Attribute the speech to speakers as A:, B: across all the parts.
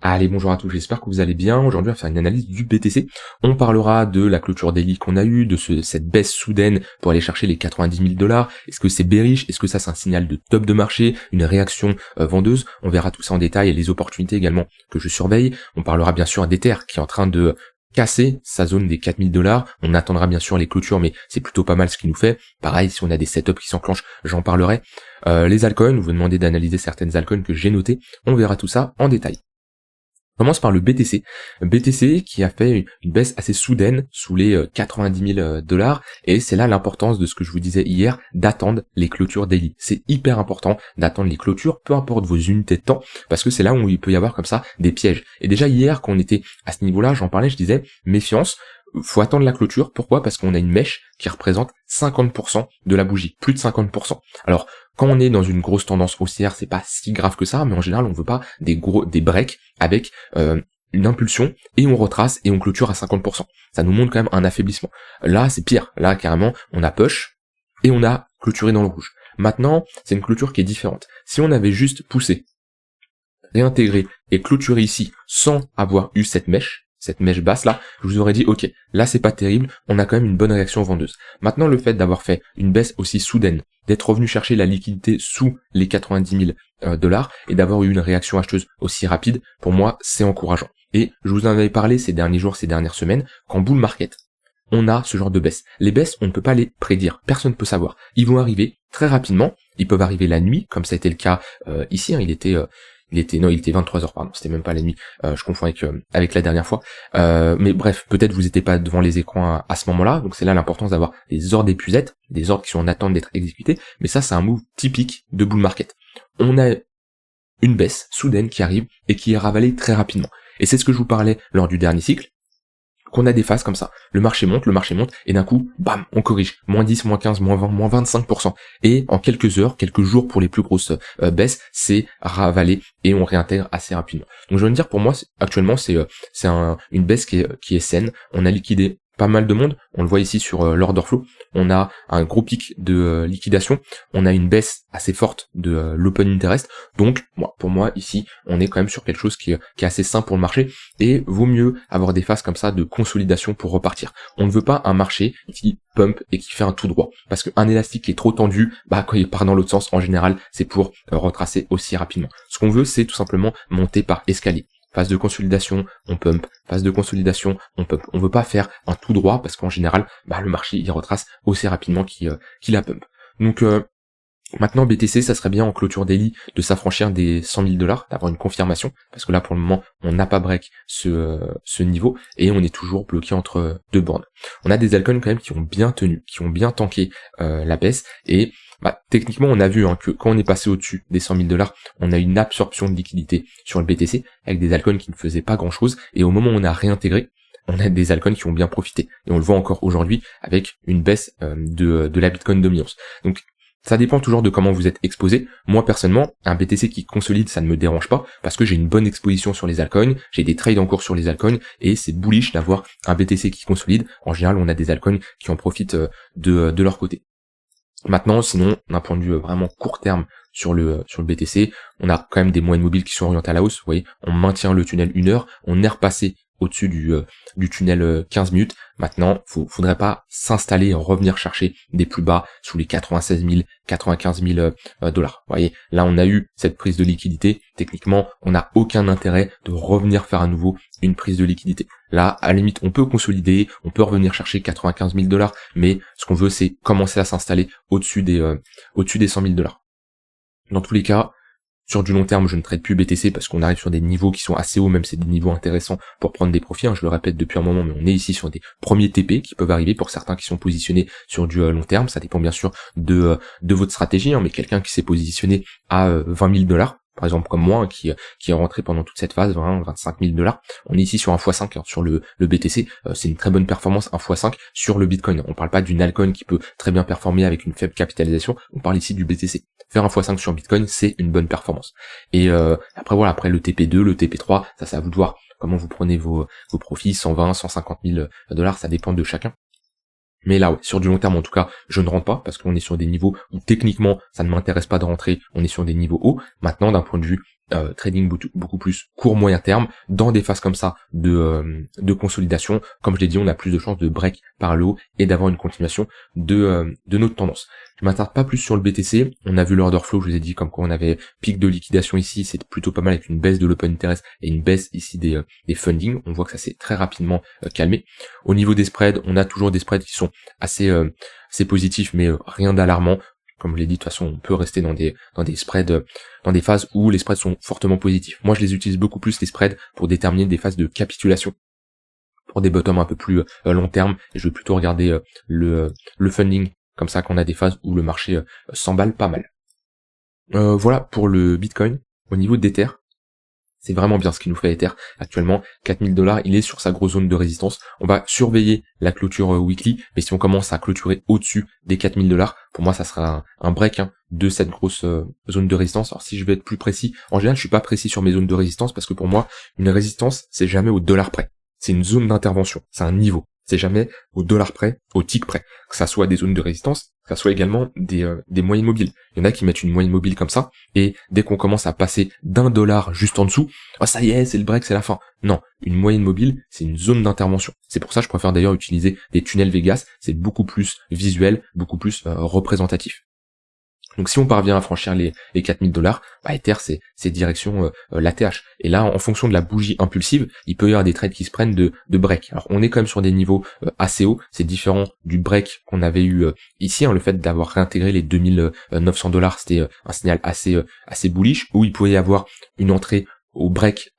A: Allez, bonjour à tous, j'espère que vous allez bien. Aujourd'hui, on va faire une analyse du BTC. On parlera de la clôture daily qu'on a eue, de cette baisse soudaine pour aller chercher les 90 000 $. Est-ce que c'est bearish? Est-ce que ça, c'est un signal de top de marché? Une réaction vendeuse? On verra tout ça en détail et les opportunités également que je surveille. On parlera bien sûr d'Ether qui est en train de casser sa zone des 4000 $. On attendra bien sûr les clôtures, mais c'est plutôt pas mal ce qu'il nous fait. Pareil, si on a des setups qui s'enclenchent, j'en parlerai. Les altcoins, vous me demandez d'analyser certaines altcoins que j'ai notées. On verra tout ça en détail. On commence par le BTC. BTC qui a fait une baisse assez soudaine sous les 90 000 $, et c'est là l'importance de ce que je vous disais hier, d'attendre les clôtures daily. C'est hyper important d'attendre les clôtures, peu importe vos unités de temps, parce que c'est là où il peut y avoir comme ça des pièges. Et déjà hier, quand on était à ce niveau-là, j'en parlais, je disais, méfiance, faut attendre la clôture. Pourquoi? Parce qu'on a une mèche qui représente 50% de la bougie, plus de 50%. Alors, quand on est dans une grosse tendance haussière, c'est pas si grave que ça, mais en général, on veut pas des breaks avec une impulsion et on retrace et on clôture à 50%. Ça nous montre quand même un affaiblissement. Là, c'est pire. Là, carrément, on a push et on a clôturé dans le rouge. Maintenant, c'est une clôture qui est différente. Si on avait juste poussé, réintégré et clôturé ici sans avoir eu cette mèche basse là, je vous aurais dit ok, là c'est pas terrible, on a quand même une bonne réaction vendeuse. Maintenant, le fait d'avoir fait une baisse aussi soudaine, d'être revenu chercher la liquidité sous les 90 000 $ et d'avoir eu une réaction acheteuse aussi rapide, pour moi c'est encourageant. Et je vous en avais parlé ces derniers jours, ces dernières semaines, qu'en bull market, on a ce genre de baisse. Les baisses, on ne peut pas les prédire, personne ne peut savoir. Ils vont arriver très rapidement, ils peuvent arriver la nuit, comme ça a été le cas ici, hein, il était 23h, pardon, c'était même pas la nuit, je confonds avec la dernière fois. Mais bref, peut-être vous n'étiez pas devant les écrans à ce moment-là, donc c'est là l'importance d'avoir des ordres d'épuisette, des ordres qui sont en attente d'être exécutés, mais ça c'est un move typique de bull market. On a une baisse soudaine qui arrive et qui est ravalée très rapidement. Et c'est ce que je vous parlais lors du dernier cycle, qu'on a des phases comme ça. Le marché monte, et d'un coup, bam, on corrige. Moins 10, moins 15, moins 20, moins 25%. Et en quelques heures, quelques jours pour les plus grosses baisses, c'est ravalé et on réintègre assez rapidement. Donc je veux dire, pour moi, actuellement, c'est une baisse qui est saine. On a liquidé pas mal de monde, on le voit ici sur l'order flow, on a un gros pic de liquidation, on a une baisse assez forte de l'open interest, donc pour moi ici on est quand même sur quelque chose qui est assez sain pour le marché, et vaut mieux avoir des phases comme ça de consolidation pour repartir. On ne veut pas un marché qui pump et qui fait un tout droit, parce qu'un élastique qui est trop tendu, quand il part dans l'autre sens, en général c'est pour retracer aussi rapidement. Ce qu'on veut, c'est tout simplement monter par escalier. Phase de consolidation, on pump. Phase de consolidation, on pump. On veut pas faire un tout droit parce qu'en général, le marché il retrace aussi rapidement qu'il la pump. Donc maintenant BTC, ça serait bien en clôture daily de s'affranchir des 100 000 $, d'avoir une confirmation, parce que là pour le moment on n'a pas break ce niveau et on est toujours bloqué entre deux bornes. On a des altcoins quand même qui ont bien tenu, qui ont bien tanké la baisse, et techniquement on a vu que quand on est passé au-dessus des 100 000 $, on a une absorption de liquidité sur le BTC avec des altcoins qui ne faisaient pas grand chose, et au moment où on a réintégré, on a des altcoins qui ont bien profité, et on le voit encore aujourd'hui avec une baisse de la Bitcoin dominance. Donc ça dépend toujours de comment vous êtes exposé. Moi personnellement, un BTC qui consolide, ça ne me dérange pas, parce que j'ai une bonne exposition sur les altcoins, j'ai des trades en cours sur les altcoins, et c'est bullish d'avoir un BTC qui consolide. En général, on a des altcoins qui en profitent de leur côté. Maintenant, sinon, d'un point de vue vraiment court terme sur le BTC, on a quand même des moyennes mobiles qui sont orientées à la hausse. Vous voyez, on maintient le tunnel 1 heure, on est repassé au-dessus du tunnel 15 minutes. Maintenant, faudrait pas s'installer et revenir chercher des plus bas sous les 96 000, 95 000 $. Vous voyez, là on a eu cette prise de liquidité. Techniquement, on n'a aucun intérêt de revenir faire à nouveau une prise de liquidité. Là, à la limite, on peut consolider, on peut revenir chercher 95 000 $, mais ce qu'on veut, c'est commencer à s'installer au-dessus des 100 000 $. Dans tous les cas, sur du long terme, je ne trade plus BTC parce qu'on arrive sur des niveaux qui sont assez hauts, même c'est des niveaux intéressants pour prendre des profits, je le répète depuis un moment, mais on est ici sur des premiers TP qui peuvent arriver pour certains qui sont positionnés sur du long terme. Ça dépend bien sûr de votre stratégie, mais quelqu'un qui s'est positionné à 20 000 $, par exemple comme moi, qui est rentré pendant toute cette phase, 25 000 $, on est ici sur un x5 sur le BTC, c'est une très bonne performance, un x5 sur le Bitcoin. On parle pas d'une altcoin qui peut très bien performer avec une faible capitalisation, on parle ici du BTC. Faire un x5 sur Bitcoin, c'est une bonne performance. Et après le TP2, le TP3, ça c'est à vous de voir comment vous prenez vos profits, 120, 150 000 $, ça dépend de chacun. Mais là, sur du long terme, en tout cas, je ne rentre pas, parce qu'on est sur des niveaux où techniquement, ça ne m'intéresse pas de rentrer, on est sur des niveaux hauts. Maintenant, d'un point de vue trading beaucoup plus court moyen terme. Dans des phases comme ça de consolidation, comme je l'ai dit, on a plus de chances de break par le haut et d'avoir une continuation de notre tendance. Je m'attarde pas plus sur le BTC. On a vu l'order flow, je vous ai dit comme quoi on avait pic de liquidation ici, c'est plutôt pas mal avec une baisse de l'open interest et une baisse ici des funding. On voit que ça s'est très rapidement calmé. Au niveau des spreads, on a toujours des spreads qui sont assez positifs, mais rien d'alarmant. Comme je l'ai dit, de toute façon, on peut rester dans des spreads, dans des phases où les spreads sont fortement positifs. Moi, je les utilise beaucoup plus, les spreads, pour déterminer des phases de capitulation, pour des bottoms un peu plus long terme, et je vais plutôt regarder le funding, comme ça qu'on a des phases où le marché s'emballe pas mal. Voilà pour le Bitcoin. Au niveau d'Ether, c'est vraiment bien ce qui nous fait Ether actuellement. 4000 $, il est sur sa grosse zone de résistance. On va surveiller la clôture weekly, mais si on commence à clôturer au-dessus des 4000 $, pour moi ça sera un break de cette grosse zone de résistance. Alors si je vais être plus précis, en général je suis pas précis sur mes zones de résistance parce que pour moi une résistance c'est jamais au dollar près. C'est une zone d'intervention, c'est un niveau. C'est jamais au dollar près, au tick près. Que ça soit des zones de résistance, que ça soit également des moyennes mobiles. Il y en a qui mettent une moyenne mobile comme ça, et dès qu'on commence à passer d'$1 juste en dessous, oh ça y est, c'est le break, c'est la fin. Non, une moyenne mobile, c'est une zone d'intervention. C'est pour ça que je préfère d'ailleurs utiliser des tunnels Vegas, c'est beaucoup plus visuel, beaucoup plus représentatif. Donc si on parvient à franchir les 4000 $, Ether c'est direction l'ATH. Et là, en fonction de la bougie impulsive, il peut y avoir des trades qui se prennent de break. Alors on est quand même sur des niveaux assez hauts, c'est différent du break qu'on avait eu ici, le fait d'avoir réintégré les 2900 $, c'était un signal assez bullish, où il pouvait y avoir une entrée au break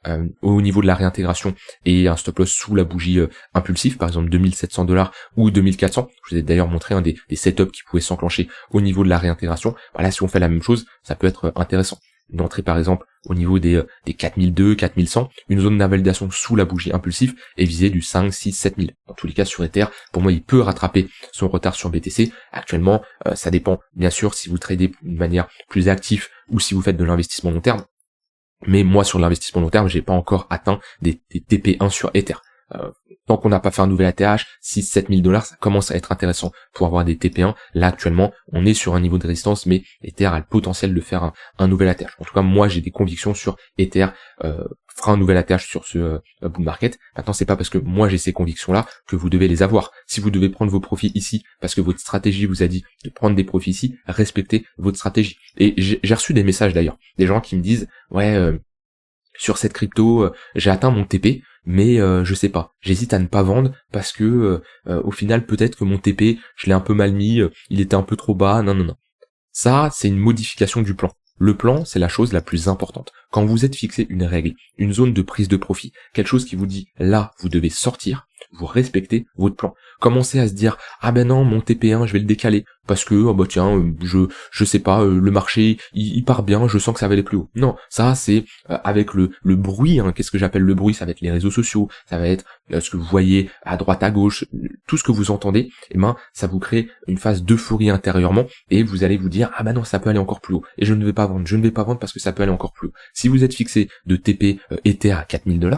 A: au niveau de la réintégration et un stop loss sous la bougie impulsive, par exemple 2700 $ ou 2400. Je vous ai d'ailleurs montré des setups qui pouvaient s'enclencher au niveau de la réintégration. Voilà, si on fait la même chose, ça peut être intéressant. Une entrée par exemple au niveau des 4002, 4100, une zone d'invalidation sous la bougie impulsive et viser du 5, 6, 7000. Dans tous les cas sur Ether, pour moi il peut rattraper son retard sur BTC. Actuellement, ça dépend bien sûr si vous tradez d'une manière plus active ou si vous faites de l'investissement long terme. Mais moi, sur l'investissement long terme, j'ai pas encore atteint des TP1 sur Ether. Tant qu'on n'a pas fait un nouvel ATH, 6-7 000 $, ça commence à être intéressant pour avoir des TP1. Là, actuellement, on est sur un niveau de résistance, mais Ether a le potentiel de faire un nouvel ATH. En tout cas, moi, j'ai des convictions sur Ether, fera un nouvel ATH sur ce bull market. Maintenant, c'est pas parce que moi j'ai ces convictions-là que vous devez les avoir. Si vous devez prendre vos profits ici, parce que votre stratégie vous a dit de prendre des profits ici, respectez votre stratégie. Et j'ai reçu des messages d'ailleurs, des gens qui me disent, ouais, sur cette crypto, j'ai atteint mon TP, mais je sais pas, j'hésite à ne pas vendre parce que au final peut-être que mon TP, je l'ai un peu mal mis, il était un peu trop bas, non. Ça, c'est une modification du plan. Le plan, c'est la chose la plus importante. Quand vous êtes fixé une règle, une zone de prise de profit, quelque chose qui vous dit là, vous devez sortir, vous respectez votre plan. Commencez à se dire ah ben non, mon TP1 je vais le décaler parce que oh bah tiens je sais pas, le marché il part bien, je sens que ça va aller plus haut. Non, ça c'est avec le bruit, qu'est-ce que j'appelle le bruit, ça va être les réseaux sociaux, ça va être ce que vous voyez à droite à gauche, tout ce que vous entendez, et ça vous crée une phase d'euphorie intérieurement et vous allez vous dire ah ben non, ça peut aller encore plus haut et je ne vais pas vendre parce que ça peut aller encore plus haut. Si vous êtes fixé de TP Ether à 4000 $,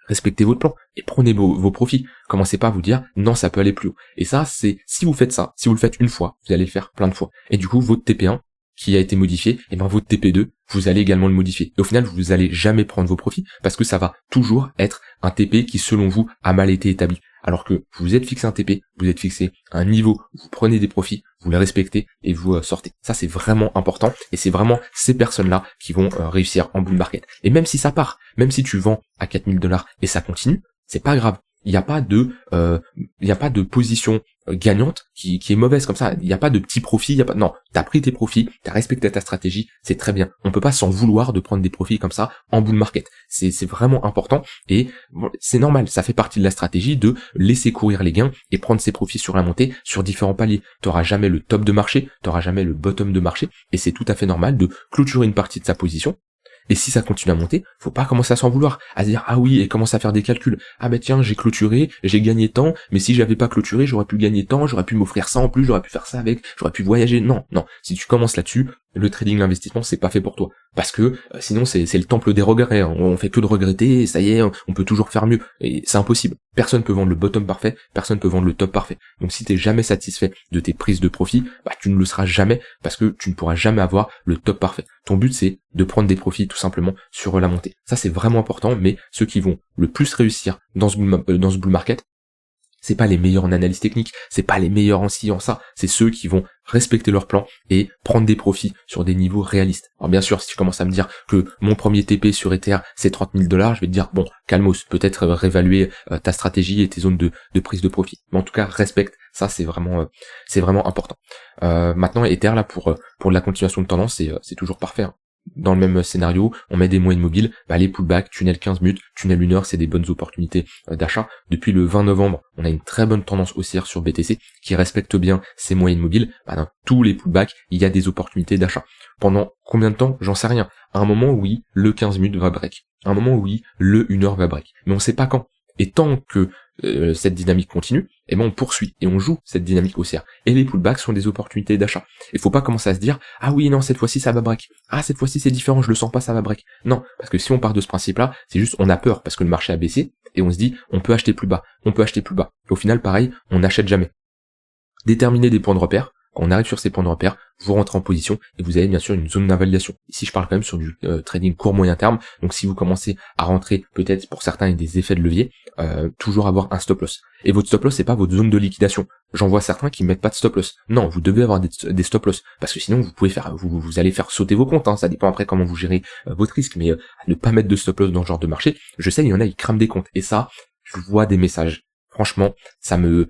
A: respectez votre plan et prenez vos profits. Commencez pas à vous dire non, ça peut aller plus haut. Et ça, c'est si vous faites ça, si vous le faites une fois, vous allez le faire plein de fois. Et du coup, votre TP1 qui a été modifié, et votre TP2, vous allez également le modifier. Et au final, vous allez jamais prendre vos profits parce que ça va toujours être un TP qui, selon vous, a mal été établi. Alors que vous êtes fixé un TP, vous êtes fixé un niveau, vous prenez des profits, vous les respectez et vous sortez. Ça, c'est vraiment important et c'est vraiment ces personnes-là qui vont réussir en bull market. Et même si ça part, même si tu vends à 4000 $ et ça continue, c'est pas grave. Il n'y a pas de position gagnante qui est mauvaise comme ça. Il n'y a pas de petit profit. Non, t'as pris tes profits, t'as respecté ta stratégie, c'est très bien. On peut pas s'en vouloir de prendre des profits comme ça en bull market. C'est vraiment important et c'est normal. Ça fait partie de la stratégie de laisser courir les gains et prendre ses profits sur la montée, sur différents paliers. T'auras jamais le top de marché, t'auras jamais le bottom de marché et c'est tout à fait normal de clôturer une partie de sa position. Et si ça continue à monter, faut pas commencer à s'en vouloir, à se dire ah oui, et commencer à faire des calculs. Ah ben tiens, j'ai clôturé, j'ai gagné tant, mais si j'avais pas clôturé, j'aurais pu gagner tant, j'aurais pu m'offrir ça en plus, j'aurais pu faire ça avec, j'aurais pu voyager. Non. Si tu commences là-dessus, le trading, l'investissement, c'est pas fait pour toi. Parce que sinon c'est le temple des regrets, hein. On fait que de regretter, et ça y est, on peut toujours faire mieux. Et c'est impossible. Personne peut vendre le bottom parfait, personne peut vendre le top parfait. Donc si t'es jamais satisfait de tes prises de profit, bah tu ne le seras jamais, parce que tu ne pourras jamais avoir le top parfait. Ton but c'est de prendre des profits tout simplement sur la montée. Ça c'est vraiment important, mais ceux qui vont le plus réussir dans ce bull market, c'est pas les meilleurs en analyse technique, c'est pas les meilleurs en ci, en ça, c'est ceux qui vont respecter leur plan et prendre des profits sur des niveaux réalistes. Alors bien sûr, si tu commences à me dire que mon premier TP sur Ether c'est 30 000 $, je vais te dire, bon, calmos, peut-être réévaluer ta stratégie et tes zones de prise de profit. Mais en tout cas, respecte, ça c'est vraiment important. Maintenant, Ether, là, pour la continuation de tendance, c'est toujours parfait, hein. Dans le même scénario, on met des moyennes mobiles, bah les pullbacks, tunnel 15 minutes, tunnel 1 heure, c'est des bonnes opportunités d'achat. Depuis le 20 novembre, on a une très bonne tendance haussière sur BTC qui respecte bien ces moyennes mobiles. Bah dans tous les pullbacks, il y a des opportunités d'achat. Pendant combien de temps? J'en sais rien. À un moment, oui, le 15 minutes va break. À un moment, oui, le 1 heure va break. Mais on sait pas quand. Et tant que cette dynamique continue, et ben on poursuit et on joue cette dynamique haussière. Et les pullbacks sont des opportunités d'achat. Il faut pas commencer à se dire ah oui non cette fois-ci ça va break. Ah cette fois-ci c'est différent, je le sens pas, ça va break. Non, parce que si on part de ce principe-là, c'est juste on a peur parce que le marché a baissé et on se dit on peut acheter plus bas, on peut acheter plus bas. Au final pareil, on n'achète jamais. Déterminer des points de repère. Quand on arrive sur ces points de repère, vous rentrez en position et vous avez bien sûr une zone d'invalidation. Ici, je parle quand même sur du trading court moyen terme. Donc, si vous commencez à rentrer, peut-être pour certains, avec des effets de levier, toujours avoir un stop loss. Et votre stop loss, c'est pas votre zone de liquidation. J'en vois certains qui mettent pas de stop loss. Non, vous devez avoir des stop loss parce que sinon, vous pouvez vous allez faire sauter vos comptes. Hein. Ça dépend après comment vous gérez votre risque, mais ne pas mettre de stop loss dans ce genre de marché. Je sais, il y en a, ils crament des comptes. Et ça, je vois des messages. Franchement, ça me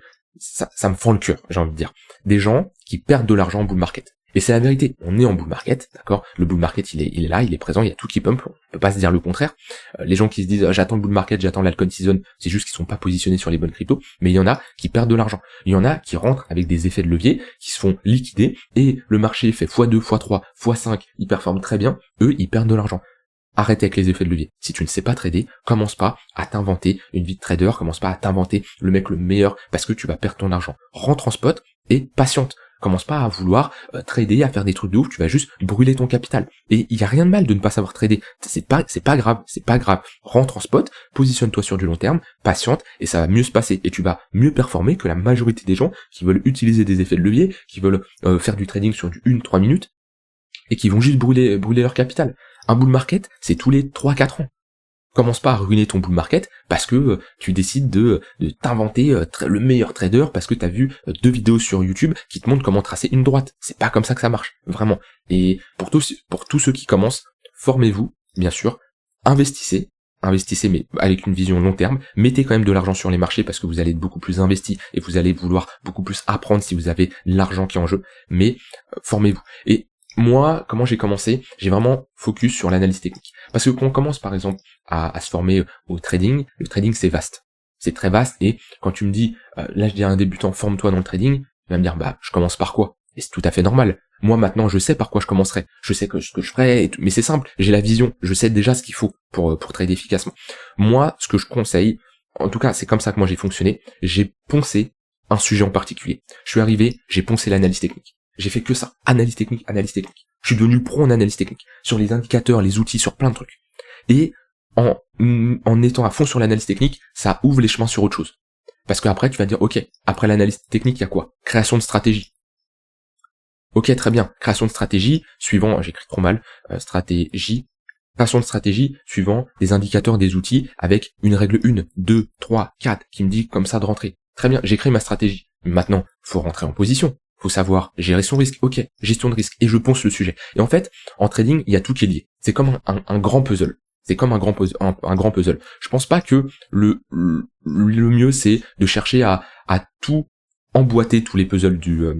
A: fend le cœur, j'ai envie de dire. Des gens qui perdent de l'argent en bull market. Et c'est la vérité, on est en bull market, d'accord? Le bull market, il est là, il est présent, il y a tout qui pump, on peut pas se dire le contraire. Les gens qui se disent j'attends le bull market, j'attends l'altcoin season, c'est juste qu'ils sont pas positionnés sur les bonnes cryptos, mais il y en a qui perdent de l'argent. Il y en a qui rentrent avec des effets de levier, qui se font liquider, et le marché fait x2, x3, x5, ils performent très bien, eux, ils perdent de l'argent. Arrête avec les effets de levier. Si tu ne sais pas trader, commence pas à t'inventer une vie de trader, commence pas à t'inventer le mec le meilleur parce que tu vas perdre ton argent. Rentre en spot et patiente. Commence pas à vouloir trader, à faire des trucs de ouf, tu vas juste brûler ton capital. Et il y a rien de mal de ne pas savoir trader. C'est pas grave. Rentre en spot, positionne-toi sur du long terme, patiente et ça va mieux se passer et tu vas mieux performer que la majorité des gens qui veulent utiliser des effets de levier, qui veulent faire du trading sur du 1-3 minutes et qui vont juste brûler leur capital. Un bull market, c'est tous les 3-4 ans. Commence pas à ruiner ton bull market parce que tu décides de t'inventer le meilleur trader parce que t'as vu 2 vidéos sur YouTube qui te montrent comment tracer une droite. C'est pas comme ça que ça marche, vraiment. Et pour tous ceux qui commencent, formez-vous, bien sûr, investissez mais avec une vision long terme, mettez quand même de l'argent sur les marchés parce que vous allez être beaucoup plus investi et vous allez vouloir beaucoup plus apprendre si vous avez l'argent qui est en jeu, mais formez-vous. Et moi, comment j'ai commencé? J'ai vraiment focus sur l'analyse technique. Parce que quand on commence par exemple à se former au trading, le trading c'est vaste. C'est très vaste et quand tu me dis, là je dis à un débutant, forme-toi dans le trading, il va me dire, bah je commence par quoi? Et c'est tout à fait normal. Moi maintenant je sais par quoi je commencerai, je sais ce que je ferai, mais c'est simple, j'ai la vision, je sais déjà ce qu'il faut pour trader efficacement. Moi, ce que je conseille, en tout cas c'est comme ça que moi j'ai fonctionné, j'ai poncé un sujet en particulier. Je suis arrivé, j'ai poncé l'analyse technique. J'ai fait que ça, analyse technique. Je suis devenu pro en analyse technique, sur les indicateurs, les outils, sur plein de trucs. Et en étant à fond sur l'analyse technique, ça ouvre les chemins sur autre chose. Parce qu'après, tu vas dire, ok, après l'analyse technique, il y a quoi? Création de stratégie. Ok, très bien, création de stratégie, suivant, j'écris trop mal, création de stratégie, suivant des indicateurs, des outils, avec une règle 1, 2, 3, 4, qui me dit comme ça de rentrer. Très bien, j'ai créé ma stratégie. Maintenant, faut rentrer en position. Faut savoir gérer son risque. Ok, gestion de risque. Et je ponce le sujet. Et en fait, en trading, il y a tout qui est lié. C'est comme un grand puzzle. C'est comme un grand puzzle. Je pense pas que le mieux c'est de chercher à tout emboîter tous les puzzles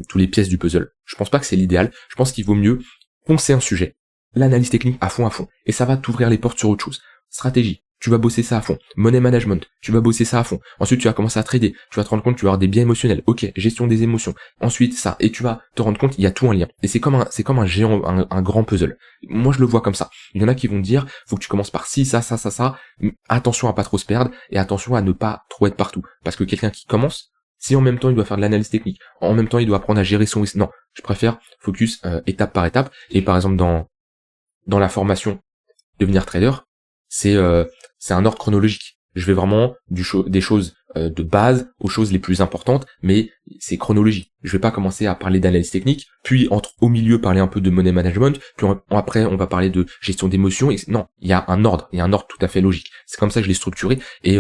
A: tous les pièces du puzzle. Je pense pas que c'est l'idéal. Je pense qu'il vaut mieux poncer un sujet. L'analyse technique à fond. Et ça va t'ouvrir les portes sur autre chose. Stratégie. Tu vas bosser ça à fond. Money management, tu vas bosser ça à fond. Ensuite, tu vas commencer à trader. Tu vas te rendre compte que tu vas avoir des biais émotionnels. Ok, gestion des émotions. Ensuite, ça. Et tu vas te rendre compte, il y a tout en lien. Et c'est comme un géant, un grand puzzle. Moi, je le vois comme ça. Il y en a qui vont dire, faut que tu commences par ci, ça. Attention à pas trop se perdre et attention à ne pas trop être partout. Parce que quelqu'un qui commence, Si en même temps il doit faire de l'analyse technique, en même temps il doit apprendre à gérer son risque, non, je préfère focus étape par étape. Et par exemple dans la formation devenir trader, c'est un ordre chronologique. Je vais vraiment des choses de base aux choses les plus importantes, mais c'est chronologique. Je vais pas commencer à parler d'analyse technique, puis au milieu parler un peu de money management, puis après on va parler de gestion d'émotions. Non, il y a un ordre tout à fait logique. C'est comme ça que je l'ai structuré. Et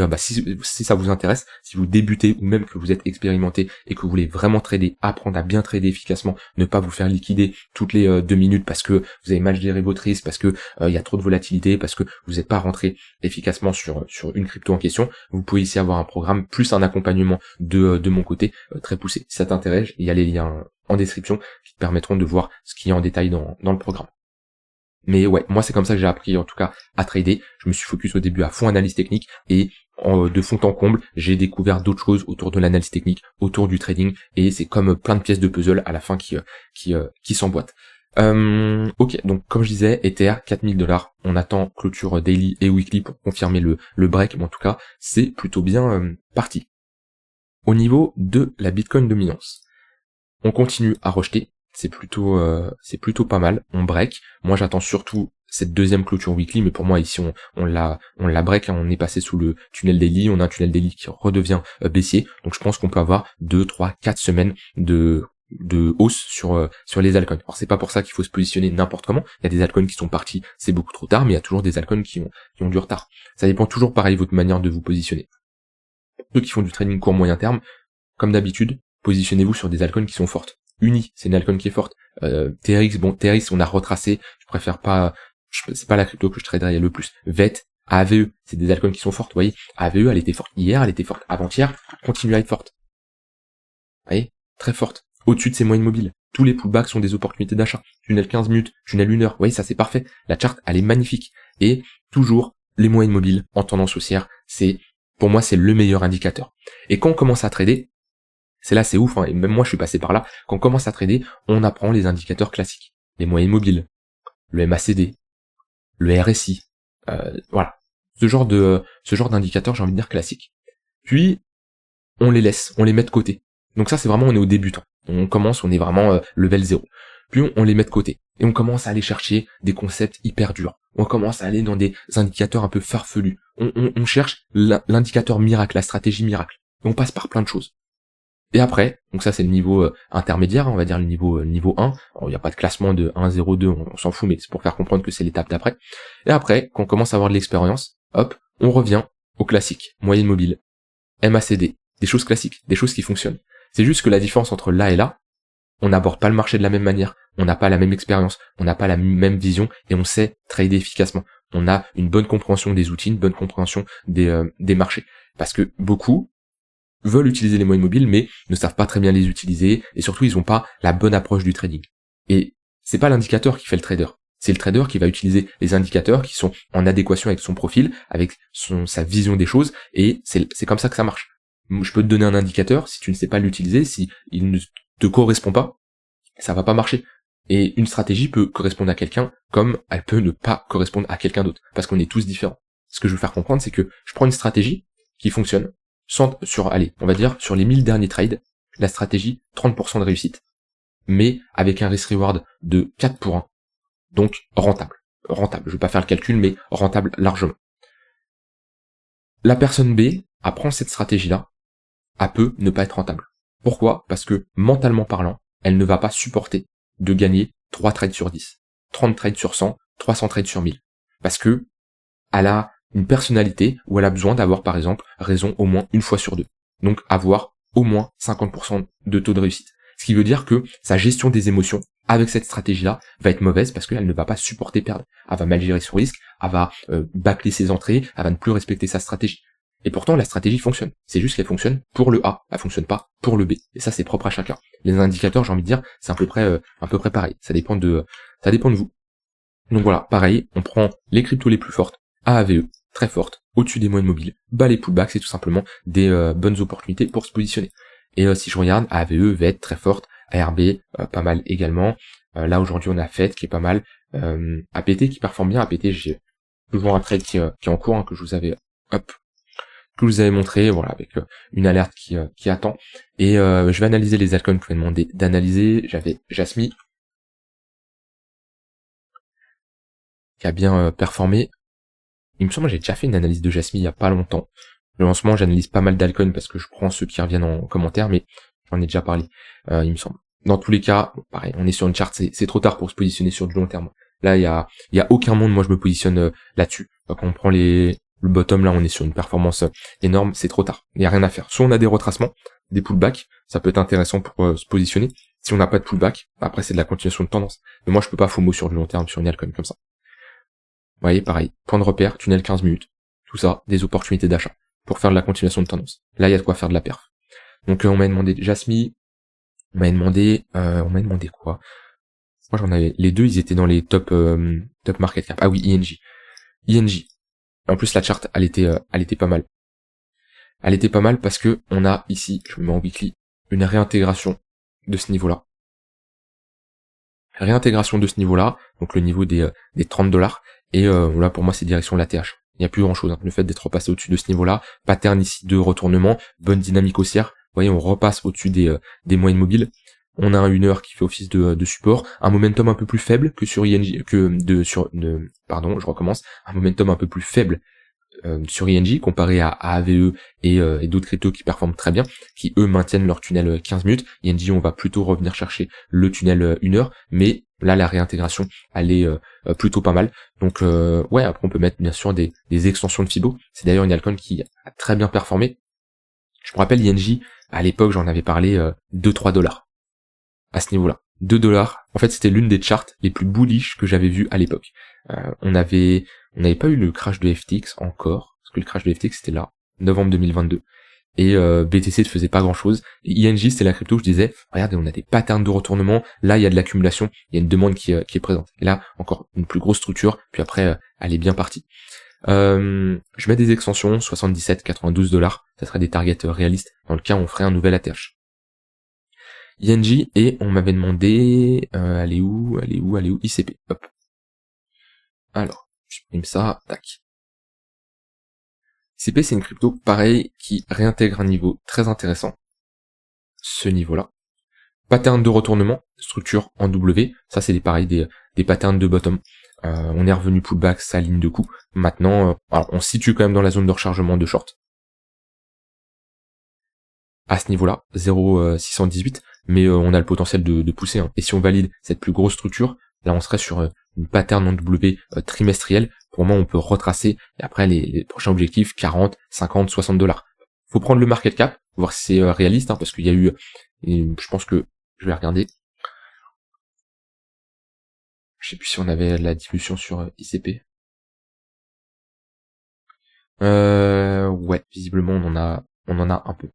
A: si ça vous intéresse, si vous débutez ou même que vous êtes expérimenté et que vous voulez vraiment trader, apprendre à bien trader efficacement, ne pas vous faire liquider toutes les 2 minutes parce que vous avez mal géré votre risque, parce que il y a trop de volatilité, parce que vous n'êtes pas rentré efficacement sur une crypto en question, vous pouvez ici avoir un programme plus un accompagnement de mon côté très poussé. Si ça t'intéresse, il y a les liens en description qui te permettront de voir ce qu'il y a en détail dans le programme. Mais ouais, moi c'est comme ça que j'ai appris en tout cas à trader. Je me suis focus au début à fond analyse technique et de fond en comble, j'ai découvert d'autres choses autour de l'analyse technique, autour du trading, et c'est comme plein de pièces de puzzle à la fin qui s'emboîtent. Ok, donc comme je disais, Ether, $4000, on attend clôture daily et weekly pour confirmer le break, mais en tout cas, c'est plutôt bien parti. Au niveau de la Bitcoin dominance, on continue à rejeter, c'est plutôt pas mal, on break. Moi j'attends surtout cette deuxième clôture weekly, mais pour moi ici on la break, hein, on est passé sous le tunnel daily, on a un tunnel daily qui redevient baissier, donc je pense qu'on peut avoir 2, 3, 4 semaines de hausse sur les altcoins. Alors c'est pas pour ça qu'il faut se positionner n'importe comment, il y a des altcoins qui sont partis, c'est beaucoup trop tard, mais il y a toujours des altcoins qui ont du retard. Ça dépend toujours pareil de votre manière de vous positionner. Ceux qui font du trading court moyen terme, comme d'habitude, positionnez-vous sur des altcoins qui sont fortes. Uni, c'est une altcoin qui est forte. TRX, on a retracé, je préfère pas, c'est pas la crypto que je traderais le plus. VET, AVE, c'est des altcoins qui sont fortes, vous voyez. AVE, elle était forte hier, elle était forte avant-hier, continue à être forte. Vous voyez, très forte. Au-dessus de ses moyennes mobiles. Tous les pullbacks sont des opportunités d'achat. Tunnel 15 minutes, tunnel 1 heure. Vous voyez, ça c'est parfait. La charte, elle est magnifique. Et toujours, les moyennes mobiles en tendance haussière, pour moi, c'est le meilleur indicateur. Et quand on commence à trader, c'est ouf, hein, et même moi je suis passé par là, quand on commence à trader, on apprend les indicateurs classiques. Les moyennes mobiles, le MACD, le RSI, voilà. Ce genre d'indicateurs, j'ai envie de dire classiques. Puis, on les met de côté. Donc ça, c'est vraiment, on est au débutant. On commence, on est vraiment level 0. Puis on les met de côté. Et on commence à aller chercher des concepts hyper durs. On commence à aller dans des indicateurs un peu farfelus. On cherche l'indicateur miracle, la stratégie miracle. Et on passe par plein de choses. Et après, donc ça c'est le niveau intermédiaire, on va dire le niveau 1. Il n'y a pas de classement de 1, 0, 2, on s'en fout, mais c'est pour faire comprendre que c'est l'étape d'après. Et après, quand on commence à avoir de l'expérience, hop, on revient au classique, moyenne mobile, MACD, des choses classiques, des choses qui fonctionnent. C'est juste que la différence entre là et là, on n'aborde pas le marché de la même manière, on n'a pas la même expérience, on n'a pas la même vision, et on sait trader efficacement. On a une bonne compréhension des outils, une bonne compréhension des marchés. Parce que beaucoup veulent utiliser les moyennes mobiles, mais ne savent pas très bien les utiliser, et surtout ils n'ont pas la bonne approche du trading. Et c'est pas l'indicateur qui fait le trader. C'est le trader qui va utiliser les indicateurs qui sont en adéquation avec son profil, avec sa vision des choses, et c'est comme ça que ça marche. Je peux te donner un indicateur, si tu ne sais pas l'utiliser, si il ne te correspond pas, ça va pas marcher. Et une stratégie peut correspondre à quelqu'un, comme elle peut ne pas correspondre à quelqu'un d'autre, parce qu'on est tous différents. Ce que je veux faire comprendre, c'est que je prends une stratégie qui fonctionne, on va dire, sur les 1000 derniers trades, la stratégie, 30% de réussite. Mais avec un risk-reward de 4 pour 1. Donc, rentable. Rentable. Je vais pas faire le calcul, mais rentable largement. La personne B apprend cette stratégie-là, elle peut ne pas être rentable. Pourquoi? Parce que, mentalement parlant, elle ne va pas supporter de gagner 3 trades sur 10, 30 trades sur 100, 300 trades sur 1000. Parce que, elle a une personnalité où elle a besoin d'avoir, par exemple, raison au moins une fois sur 2. Donc, avoir au moins 50% de taux de réussite. Ce qui veut dire que sa gestion des émotions, avec cette stratégie-là, va être mauvaise parce qu'elle ne va pas supporter perdre. Elle va mal gérer son risque, elle va bâcler ses entrées, elle va ne plus respecter sa stratégie. Et pourtant, la stratégie fonctionne. C'est juste qu'elle fonctionne pour le A, elle fonctionne pas pour le B. Et ça, c'est propre à chacun. Les indicateurs, j'ai envie de dire, c'est à peu près pareil. Ça dépend de vous. Donc voilà, pareil, on prend les cryptos les plus fortes, AAVE, très fortes, au-dessus des moyennes mobiles. Bas les pullbacks, c'est tout simplement des bonnes opportunités pour se positionner. Et si je regarde, AAVE va être très forte, ARB, pas mal également. Là, aujourd'hui, on a FED qui est pas mal. APT qui performe bien. APT, j'ai toujours un trade qui est en cours, hein, que je que je vous avais montré, voilà, avec une alerte qui attend. Et je vais analyser les altcoins que vous m'avez demandé d'analyser. J'avais Jasmy, qui a bien performé. Il me semble que j'ai déjà fait une analyse de Jasmy il y a pas longtemps. En ce moment, j'analyse pas mal d'altcoins parce que je prends ceux qui reviennent en commentaire, mais j'en ai déjà parlé, il me semble. Dans tous les cas, pareil, on est sur une charte, c'est trop tard pour se positionner sur du long terme. Là, il y a aucun monde, moi je me positionne là-dessus. Quand on prend le bottom, là, on est sur une performance énorme, c'est trop tard. Il y a rien à faire. Soit on a des retracements, des pullbacks, ça peut être intéressant pour se positionner. Si on n'a pas de pullback, après c'est de la continuation de tendance. Mais moi je peux pas FOMO sur du long terme, sur une altcoin comme ça. Vous voyez, pareil, point de repère, tunnel 15 minutes. Tout ça, des opportunités d'achat pour faire de la continuation de tendance. Là, il y a de quoi faire de la perf. Donc on m'a demandé Jasmy, on m'a demandé quoi? Moi j'en avais les deux, ils étaient dans les top market cap. Ah oui, ING. En plus la charte, elle était pas mal. Elle était pas mal parce que on a ici, je me mets en weekly, une réintégration de ce niveau-là. Réintégration de ce niveau-là, donc le niveau des $30. Et là pour moi c'est direction la TH. Il n'y a plus grand chose, hein. Le fait d'être repassé au-dessus de ce niveau-là, pattern ici de retournement, bonne dynamique haussière. Vous voyez, on repasse au-dessus des moyennes mobiles. On a un 1 heure qui fait office de support, un momentum un peu plus faible que sur ING, un momentum un peu plus faible sur ING comparé à AVE et d'autres cryptos qui performent très bien, qui eux maintiennent leur tunnel 15 minutes. ING, on va plutôt revenir chercher le tunnel 1 heure, mais là la réintégration elle est plutôt pas mal. Donc ouais, après on peut mettre bien sûr des extensions de Fibo. C'est d'ailleurs une altcoin qui a très bien performé. Je me rappelle ING, à l'époque j'en avais parlé 2-3 $. À ce niveau-là. 2 $. En fait, c'était l'une des charts les plus bullish que j'avais vues à l'époque. On n'avait pas eu le crash de FTX encore, parce que le crash de FTX c'était là, novembre 2022. Et BTC ne faisait pas grand-chose. Et ING, c'était la crypto où je disais, regardez, on a des patterns de retournement, là il y a de l'accumulation, il y a une demande qui est présente. Et là, encore une plus grosse structure, puis après, elle est bien partie. Je mets des extensions, 77, 92 $, ça serait des targets réalistes, dans le cas où on ferait un nouvel ATH. ING, et on m'avait demandé, elle est où, ICP, hop. Alors, j'imprime ça, tac. ICP, c'est une crypto, pareil, qui réintègre un niveau très intéressant, ce niveau-là. Pattern de retournement, structure en W, ça c'est des patterns de bottom. On est revenu pullback, sa ligne de coup. Maintenant, alors on se situe quand même dans la zone de rechargement de short. À ce niveau-là, 0,618, mais on a le potentiel de pousser. Hein. Et si on valide cette plus grosse structure, là on serait sur une pattern en W trimestrielle. Pour moi, on peut retracer, et après les prochains objectifs, 40, 50, 60 $. Faut prendre le market cap, voir si c'est réaliste, hein, parce qu'il y a eu, je pense que, je vais regarder. Je sais plus si on avait la diffusion sur ICP. Ouais, visiblement on en a un peu.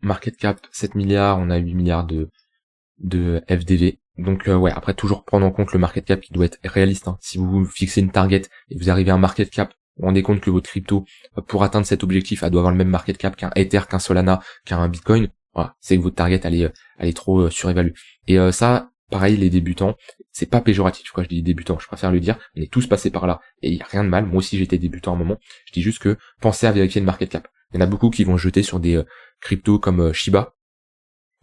A: Market cap 7 milliards, on a 8 milliards de FDV. Donc ouais, après toujours prendre en compte le market cap qui doit être réaliste. Hein. Si vous fixez une target et vous arrivez à un market cap, vous vous rendez compte que votre crypto, pour atteindre cet objectif, elle doit avoir le même market cap qu'un Ether, qu'un Solana, qu'un Bitcoin. Voilà, c'est que votre target elle est trop surévaluée. Et ça, pareil, les débutants, c'est pas péjoratif quoi, je dis débutants, je préfère le dire, on est tous passés par là, et il y a rien de mal, moi aussi j'étais débutant à un moment, je dis juste que pensez à vérifier le market cap. Il y en a beaucoup qui vont jeter sur des cryptos comme Shiba,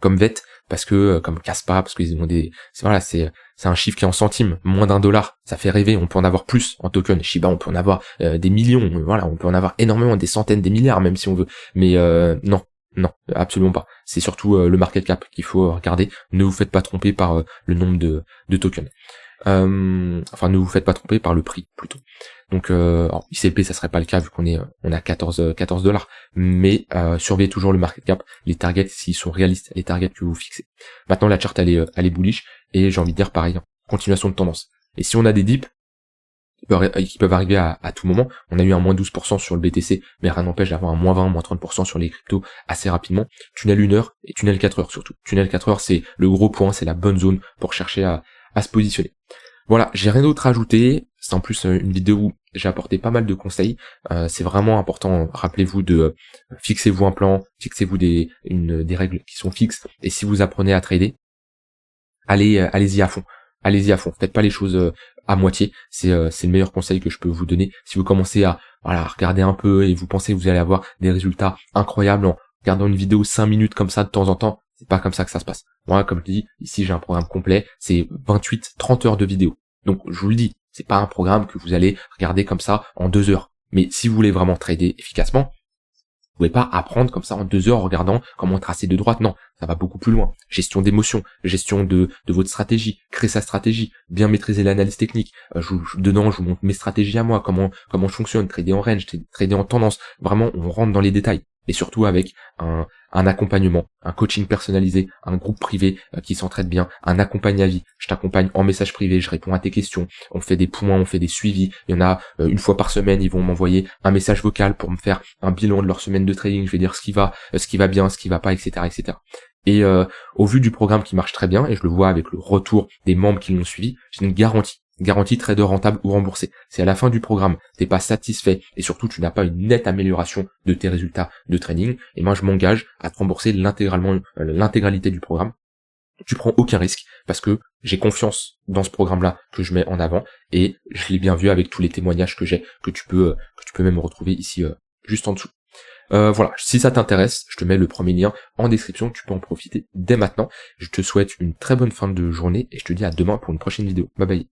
A: comme VET, parce que comme Kaspa, parce qu'ils ont c'est un chiffre qui est en centimes, moins $1, ça fait rêver, on peut en avoir plus en token. Shiba, on peut en avoir des millions, voilà, on peut en avoir énormément, des centaines, des milliards même si on veut, mais non, absolument pas. C'est surtout le market cap qu'il faut regarder. Ne vous faites pas tromper par le nombre de tokens. Ne vous faites pas tromper par le prix plutôt. Donc ICP ça serait pas le cas vu on a 14 $, mais surveillez toujours le market cap, les targets s'ils sont réalistes, les targets que vous fixez. Maintenant la charte elle est bullish et j'ai envie de dire pareil, hein, continuation de tendance. Et si on a des dips qui peuvent arriver à tout moment, on a eu un moins 12% sur le BTC, mais rien n'empêche d'avoir un moins 20, moins 30% sur les cryptos assez rapidement. Tunnel 1 heure et tunnel 4 heures surtout. Tunnel 4 heures c'est le gros point, c'est la bonne zone pour chercher à se positionner. Voilà, j'ai rien d'autre à ajouter, c'est en plus une vidéo où j'ai apporté pas mal de conseils, c'est vraiment important, rappelez-vous de fixez-vous un plan, fixez-vous des règles qui sont fixes, et si vous apprenez à trader, allez-y à fond, faites pas les choses à moitié, c'est le meilleur conseil que je peux vous donner. Si vous commencez à voilà, regardez un peu et vous pensez que vous allez avoir des résultats incroyables en regardant une vidéo 5 minutes comme ça de temps en temps. C'est pas comme ça que ça se passe. Moi, comme je dis, ici j'ai un programme complet, c'est 28-30 heures de vidéo. Donc je vous le dis, c'est pas un programme que vous allez regarder comme ça en 2 heures. Mais si vous voulez vraiment trader efficacement, vous pouvez pas apprendre comme ça en 2 heures en regardant comment tracer de droite. Non, ça va beaucoup plus loin. Gestion d'émotions, gestion de votre stratégie, créer sa stratégie, bien maîtriser l'analyse technique. Dedans, je vous montre mes stratégies à moi, comment je fonctionne, trader en range, trader en tendance. Vraiment, on rentre dans les détails. Et surtout avec un accompagnement, un coaching personnalisé, un groupe privé qui s'entraide bien, un accompagne à vie. Je t'accompagne en message privé, je réponds à tes questions, on fait des points, on fait des suivis. Il y en a une fois par semaine, ils vont m'envoyer un message vocal pour me faire un bilan de leur semaine de trading. Je vais dire ce qui va bien, ce qui va pas, etc., etc. Et au vu du programme qui marche très bien, et je le vois avec le retour des membres qui l'ont suivi, j'ai une garantie trader rentable ou remboursé. Si à la fin du programme, t'es pas satisfait et surtout tu n'as pas une nette amélioration de tes résultats de trading, et moi je m'engage à te rembourser l'intégralité du programme. Tu prends aucun risque parce que j'ai confiance dans ce programme-là que je mets en avant et je l'ai bien vu avec tous les témoignages que j'ai, que tu peux même retrouver ici juste en dessous. Voilà, si ça t'intéresse, je te mets le premier lien en description, tu peux en profiter dès maintenant. Je te souhaite une très bonne fin de journée et je te dis à demain pour une prochaine vidéo. Bye bye.